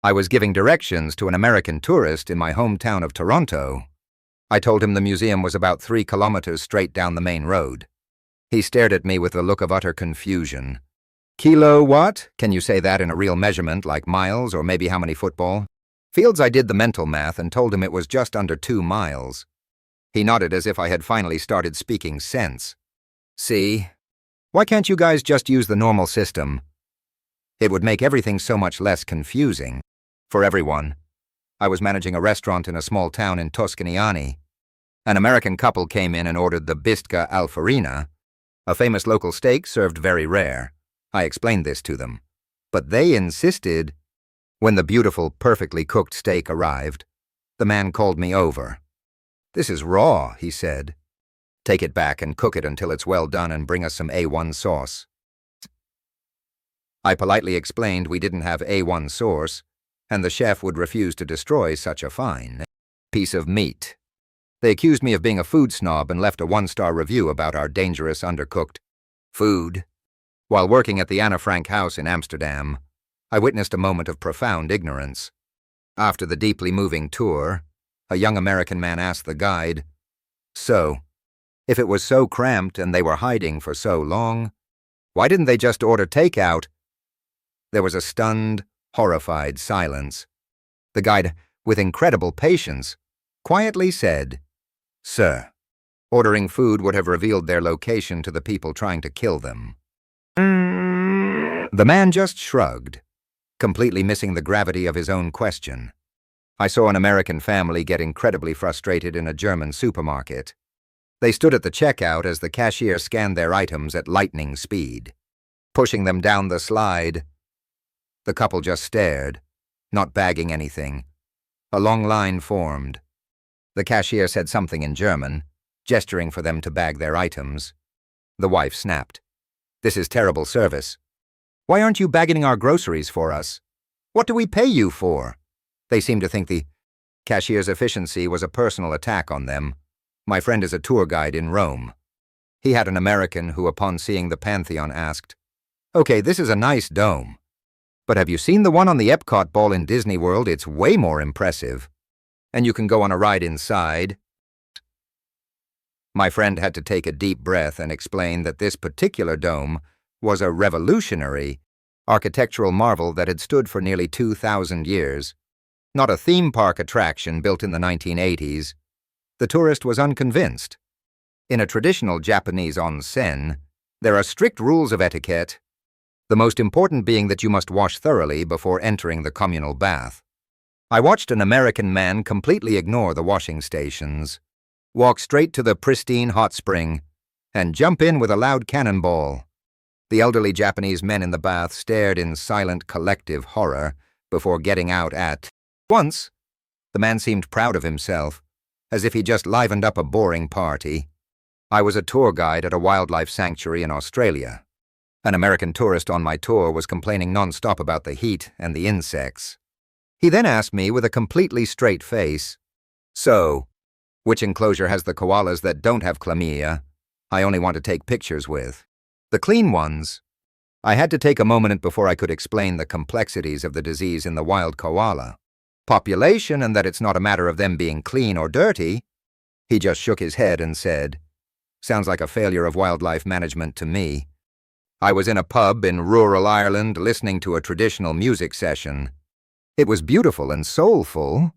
I was giving directions to an American tourist in my hometown of Toronto. I told him the museum was about 3 kilometers straight down the main road. He stared at me with a look of utter confusion. Kilo what? Can you say that in a real measurement, like miles or maybe how many football fields? I did the mental math and told him it was just under 2 miles. He nodded as if I had finally started speaking sense. See? Why can't you guys just use the normal system? It would make everything so much less confusing. For everyone. I was managing a restaurant in a small town in Tuscany. An American couple came in and ordered the bistka al farina, a famous local steak served very rare. I explained this to them. But they insisted. When the beautiful, perfectly cooked steak arrived, the man called me over. "This is raw," he said. "Take it back and cook it until it's well done and bring us some A1 sauce." I politely explained we didn't have A1 sauce, and the chef would refuse to destroy such a fine piece of meat. They accused me of being a food snob and left a 1-star review about our dangerous undercooked food. While working at the Anne Frank house in Amsterdam, I witnessed a moment of profound ignorance. After the deeply moving tour, a young American man asked the guide, "So, if it was so cramped and they were hiding for so long, why didn't they just order takeout?" There was a stunned, horrified silence. The guide, with incredible patience, quietly said, "Sir, ordering food would have revealed their location to the people trying to kill them." The man just shrugged, completely missing the gravity of his own question. I saw an American family get incredibly frustrated in a German supermarket. They stood at the checkout as the cashier scanned their items at lightning speed, pushing them down the slide. The couple just stared, not bagging anything. A long line formed. The cashier said something in German, gesturing for them to bag their items. The wife snapped, "This is terrible service. Why aren't you bagging our groceries for us? What do we pay you for?" They seemed to think the cashier's efficiency was a personal attack on them. My friend is a tour guide in Rome. He had an American who, upon seeing the Pantheon, asked, "Okay, this is a nice dome. But have you seen the one on the Epcot ball in Disney World? It's way more impressive. And you can go on a ride inside." My friend had to take a deep breath and explain that this particular dome was a revolutionary architectural marvel that had stood for nearly 2,000 years. Not a theme park attraction built in the 1980s. The tourist was unconvinced. In a traditional Japanese onsen, there are strict rules of etiquette, the most important being that you must wash thoroughly before entering the communal bath. I watched an American man completely ignore the washing stations, walk straight to the pristine hot spring, and jump in with a loud cannonball. The elderly Japanese men in the bath stared in silent collective horror before getting out at once. The man seemed proud of himself, as if he just livened up a boring party. I was a tour guide at a wildlife sanctuary in Australia. An American tourist on my tour was complaining non-stop about the heat and the insects. He then asked me with a completely straight face, "So, which enclosure has the koalas that don't have chlamydia? I only want to take pictures with the clean ones." I had to take a moment before I could explain the complexities of the disease in the wild koala population and that it's not a matter of them being clean or dirty. He just shook his head and said, "Sounds like a failure of wildlife management to me." I was in a pub in rural Ireland listening to a traditional music session. It was beautiful and soulful.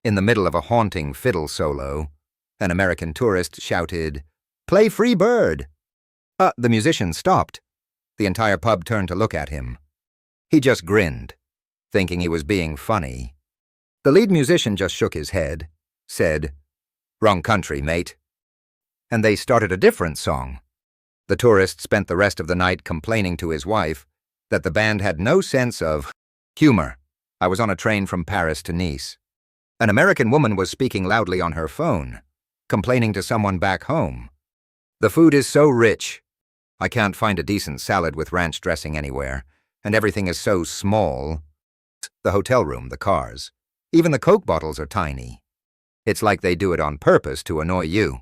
In the middle of a haunting fiddle solo, an American tourist shouted, "Play Free Bird!" The musician stopped. The entire pub turned to look at him. He just grinned, thinking he was being funny. The lead musician just shook his head, said, "Wrong country, mate." And they started a different song. The tourist spent the rest of the night complaining to his wife that the band had no sense of humor. I was on a train from Paris to Nice. An American woman was speaking loudly on her phone, complaining to someone back home. "The food is so rich. I can't find a decent salad with ranch dressing anywhere, and everything is so small. The hotel room, the cars, even the Coke bottles are tiny. It's like they do it on purpose to annoy you.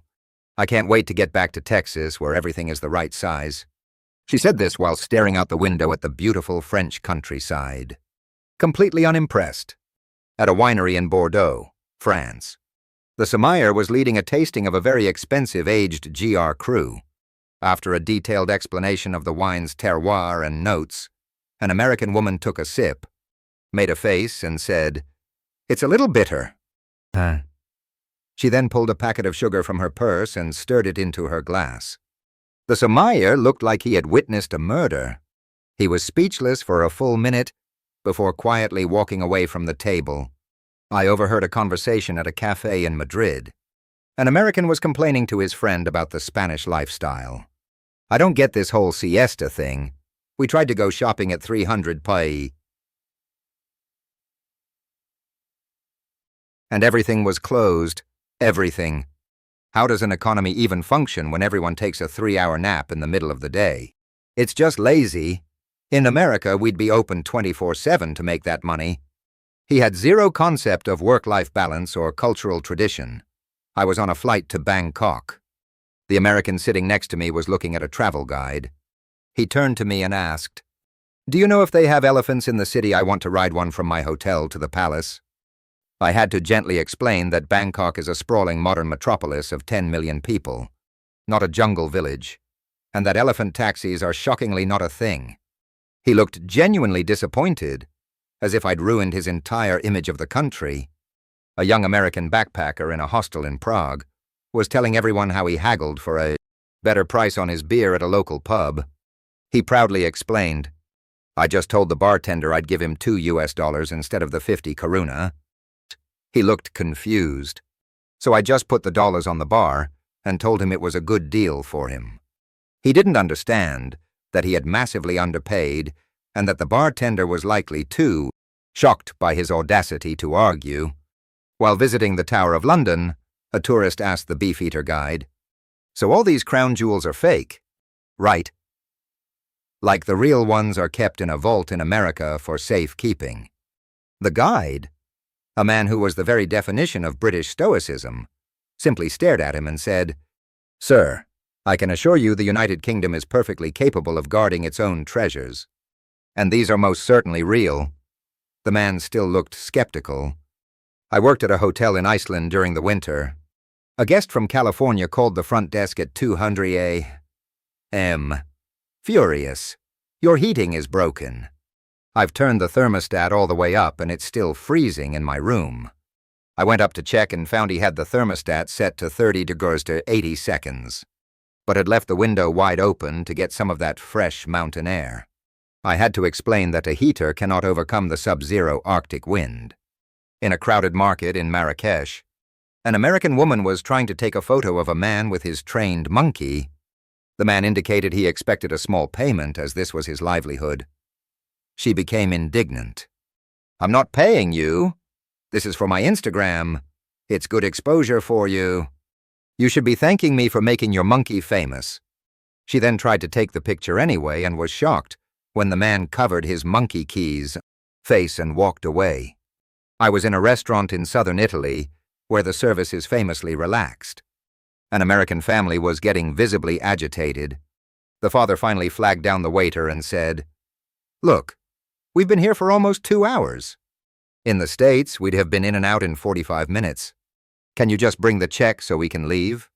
I can't wait to get back to Texas where everything is the right size." She said this while staring out the window at the beautiful French countryside. completely unimpressed. At a winery in Bordeaux, France, the sommelier was leading a tasting of a very expensive aged GR Cru. After a detailed explanation of the wine's terroir and notes, an American woman took a sip, made a face, and said, "It's a little bitter." She then pulled a packet of sugar from her purse and stirred it into her glass. The sommelier looked like he had witnessed a murder. He was speechless for a full minute before quietly walking away from the table. I overheard a conversation at a cafe in Madrid. An American was complaining to his friend about the Spanish lifestyle. "I don't get this whole siesta thing. We tried to go shopping at 300 país, and everything was closed. Everything. How does an economy even function when everyone takes a 3-hour nap in the middle of the day? It's just lazy. In America, we'd be open 24/7 to make that money." He had zero concept of work-life balance or cultural tradition. I was on a flight to Bangkok. The American sitting next to me was looking at a travel guide. He turned to me and asked, "Do you know if they have elephants in the city? I want to ride one from my hotel to the palace." I had to gently explain that Bangkok is a sprawling modern metropolis of 10 million people, not a jungle village, and that elephant taxis are shockingly not a thing. He looked genuinely disappointed, as if I'd ruined his entire image of the country. A young American backpacker in a hostel in Prague was telling everyone how he haggled for a better price on his beer at a local pub. He proudly explained, "I just told the bartender I'd give him $2 instead of the 50 koruna. He looked confused, so I just put the dollars on the bar and told him it was a good deal for him. He didn't understand that he had massively underpaid and that the bartender was likely too, shocked by his audacity to argue. While visiting the Tower of London, a tourist asked the Beefeater guide, "So all these crown jewels are fake?" "Right. Like the real ones are kept in a vault in America for safekeeping." The guide, a man who was the very definition of British stoicism, simply stared at him and said, "Sir, I can assure you the United Kingdom is perfectly capable of guarding its own treasures. And these are most certainly real." The man still looked skeptical. I worked at a hotel in Iceland during the winter. A guest from California called the front desk at 200 a.m. Furious. "Your heating is broken. I've turned the thermostat all the way up and it's still freezing in my room." I went up to check and found he had the thermostat set to 30 degrees to 80 seconds, but had left the window wide open to get some of that fresh mountain air. I had to explain that a heater cannot overcome the sub-zero Arctic wind. In a crowded market in Marrakesh, an American woman was trying to take a photo of a man with his trained monkey. The man indicated he expected a small payment as this was his livelihood. She became indignant. "I'm not paying you. This is for my Instagram. It's good exposure for you. You should be thanking me for making your monkey famous." She then tried to take the picture anyway and was shocked when the man covered his monkey keys face and walked away. I was in a restaurant in southern Italy where the service is famously relaxed. An American family was getting visibly agitated. The father finally flagged down the waiter and said, "Look, we've been here for almost 2 hours. In the States, we'd have been in and out in 45 minutes. Can you just bring the check so we can leave?"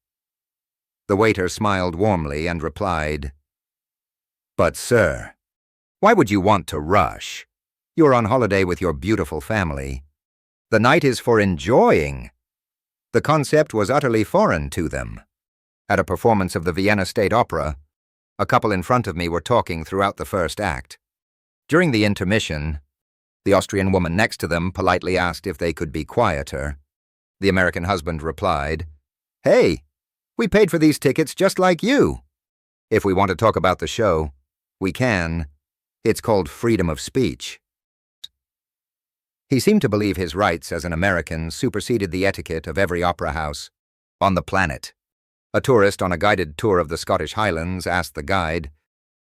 The waiter smiled warmly and replied, "But sir, why would you want to rush? You're on holiday with your beautiful family. The night is for enjoying." The concept was utterly foreign to them. At a performance of the Vienna State Opera, a couple in front of me were talking throughout the first act. During the intermission, the Austrian woman next to them politely asked if they could be quieter. The American husband replied, "Hey, we paid for these tickets just like you. If we want to talk about the show, we can. It's called freedom of speech." He seemed to believe his rights as an American superseded the etiquette of every opera house on the planet. A tourist on a guided tour of the Scottish Highlands asked the guide,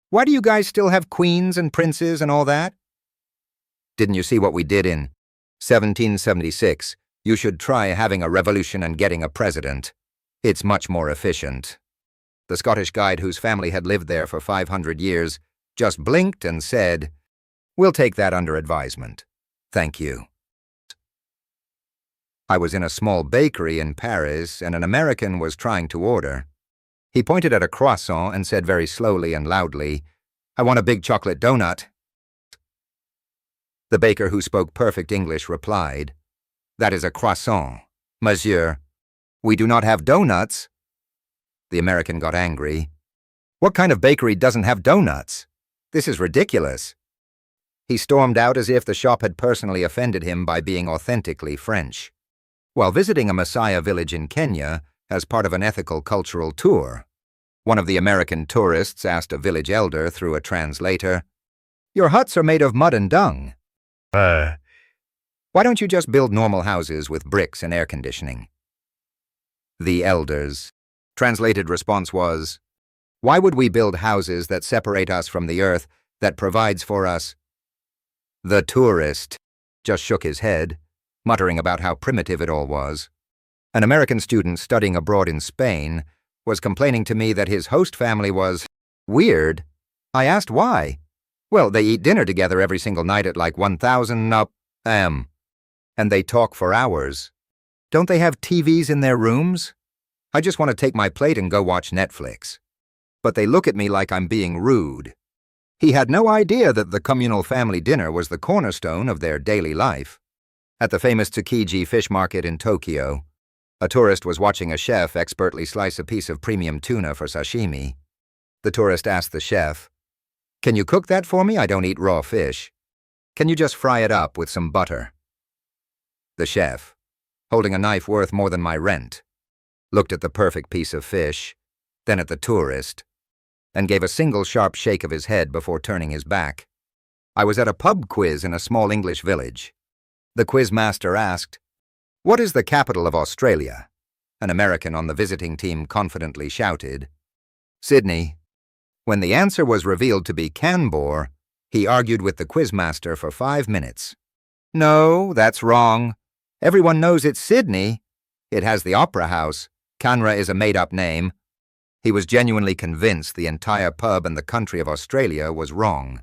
"Why do you guys still have queens and princes and all that?" "Didn't you see what we did in 1776? You should try having a revolution and getting a president. It's much more efficient." The Scottish guide, whose family had lived there for 500 years, just blinked and said, "We'll take that under advisement." Thank you. I was in a small bakery in Paris, and an American was trying to order. He pointed at a croissant and said very slowly and loudly, "I want a big chocolate donut." The baker, who spoke perfect English, replied, "That is a croissant, monsieur. We do not have donuts." The American got angry. "What kind of bakery doesn't have donuts? This is ridiculous." He stormed out as if the shop had personally offended him by being authentically French. While visiting a Maasai village in Kenya as part of an ethical cultural tour, one of the American tourists asked a village elder through a translator, "Your huts are made of mud and dung. Why don't you just build normal houses with bricks and air conditioning?" The elder's translated response was, "Why would we build houses that separate us from the earth that provides for us?" The tourist just shook his head, muttering about how primitive it all was. An American student studying abroad in Spain was complaining to me that his host family was weird. I asked why. "Well, they eat dinner together every single night at like 1,000 and they talk for hours. Don't they have TVs in their rooms? I just want to take my plate and go watch Netflix. But they look at me like I'm being rude." He had no idea that the communal family dinner was the cornerstone of their daily life. At the famous Tsukiji fish market in Tokyo, a tourist was watching a chef expertly slice a piece of premium tuna for sashimi. The tourist asked the chef, "Can you cook that for me? I don't eat raw fish. Can you just fry it up with some butter?" The chef, holding a knife worth more than my rent, looked at the perfect piece of fish, then at the tourist, and gave a single sharp shake of his head before turning his back. I was at a pub quiz in a small English village. The quiz master asked, "What is the capital of Australia?" An American on the visiting team confidently shouted, "Sydney." When the answer was revealed to be Canberra, he argued with the quizmaster for 5 minutes. "No, that's wrong. Everyone knows it's Sydney. It has the opera house. Canberra is a made-up name." He was genuinely convinced the entire pub and the country of Australia was wrong.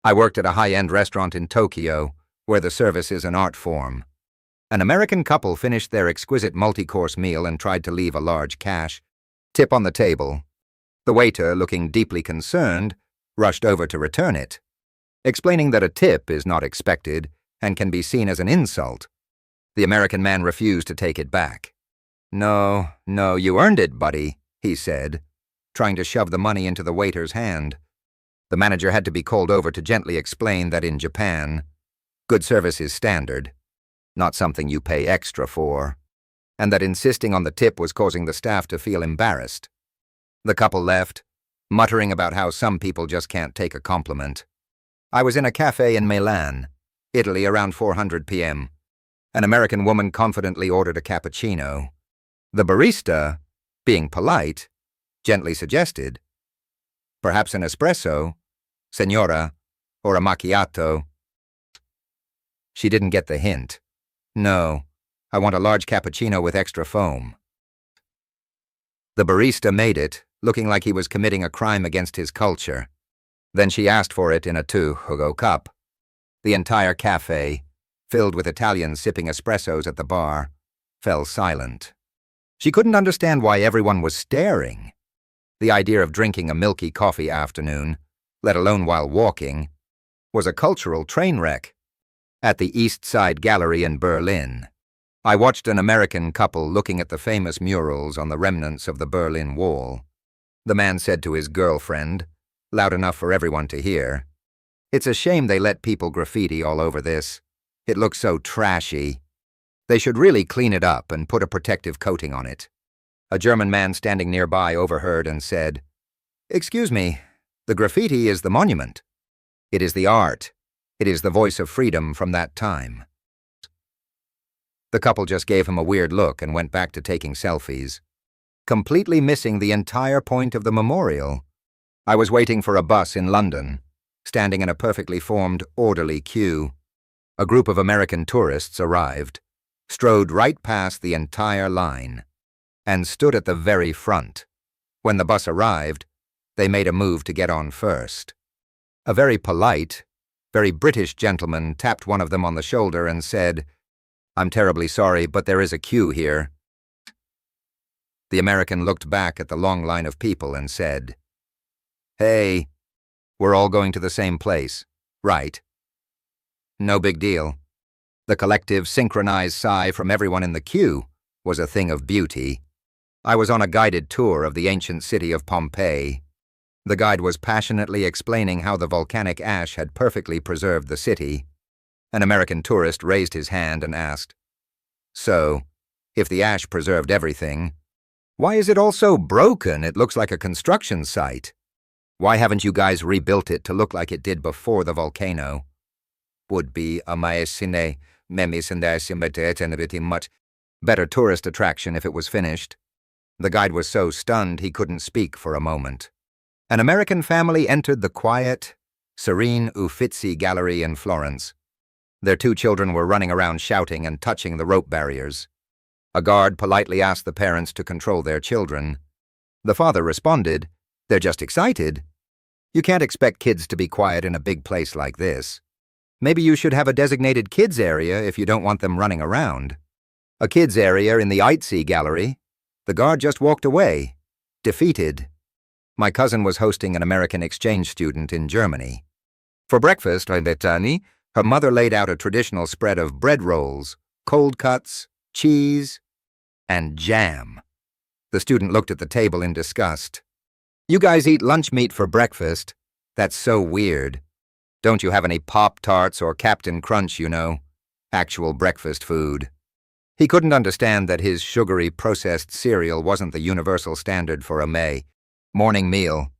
I worked at a high-end restaurant in Tokyo, where the service is an art form. An American couple finished their exquisite multi-course meal and tried to leave a large cash tip on the table. The waiter, looking deeply concerned, rushed over to return it, explaining that a tip is not expected and can be seen as an insult. The American man refused to take it back. No, you earned it, buddy," he said, trying to shove the money into the waiter's hand. The manager had to be called over to gently explain that in Japan, good service is standard, not something you pay extra for, and that insisting on the tip was causing the staff to feel embarrassed. The couple left, muttering about how some people just can't take a compliment. I was in a cafe in Milan, Italy, around 400 p.m. An American woman confidently ordered a cappuccino. The barista, being polite, gently suggested, "Perhaps an espresso, señora, or a macchiato." She didn't get the hint. "No, I want a large cappuccino with extra foam." The barista made it, looking like he was committing a crime against his culture. Then she asked for it in a 2-hugo cup. The entire cafe, filled with Italians sipping espressos at the bar, fell silent. She couldn't understand why everyone was staring. The idea of drinking a milky coffee afternoon, let alone while walking, was a cultural train wreck. At the East Side Gallery in Berlin, I watched an American couple looking at the famous murals on the remnants of the Berlin Wall. The man said to his girlfriend, loud enough for everyone to hear, "It's a shame they let people graffiti all over this. It looks so trashy. They should really clean it up and put a protective coating on it." A German man standing nearby overheard and said, "Excuse me, the graffiti is the monument. It is the art. It is the voice of freedom from that time." The couple just gave him a weird look and went back to taking selfies, completely missing the entire point of the memorial. I was waiting for a bus in London, standing in a perfectly formed, orderly queue. A group of American tourists arrived, strode right past the entire line, and stood at the very front. When the bus arrived, they made a move to get on first. A very polite, very British gentleman tapped one of them on the shoulder and said, "I'm terribly sorry, but there is a queue here." The American looked back at the long line of people and said, "Hey, we're all going to the same place, right?" No big deal. The collective synchronized sigh from everyone in the queue was a thing of beauty. I was on a guided tour of the ancient city of Pompeii. The guide was passionately explaining how the volcanic ash had perfectly preserved the city. An American tourist raised his hand and asked, "So, if the ash preserved everything, why is it all so broken? It looks like a construction site. Why haven't you guys rebuilt it to look like it did before the volcano?" Would be a much better tourist attraction if it was finished. The guide was so stunned he couldn't speak for a moment. An American family entered the quiet, serene Uffizi Gallery in Florence. Their 2 children were running around shouting and touching the rope barriers. A guard politely asked the parents to control their children. The father responded, "They're just excited. You can't expect kids to be quiet in a big place like this. Maybe you should have a designated kids area if you don't want them running around." A kids area in the Uffizi Gallery. The guard just walked away, defeated. My cousin was hosting an American exchange student in Germany. For breakfast, her mother laid out a traditional spread of bread rolls, cold cuts, cheese, and jam. The student looked at the table in disgust. "You guys eat lunch meat for breakfast? That's so weird. Don't you have any Pop-Tarts or Captain Crunch, you know? Actual breakfast food." He couldn't understand that his sugary processed cereal wasn't the universal standard for a morning meal.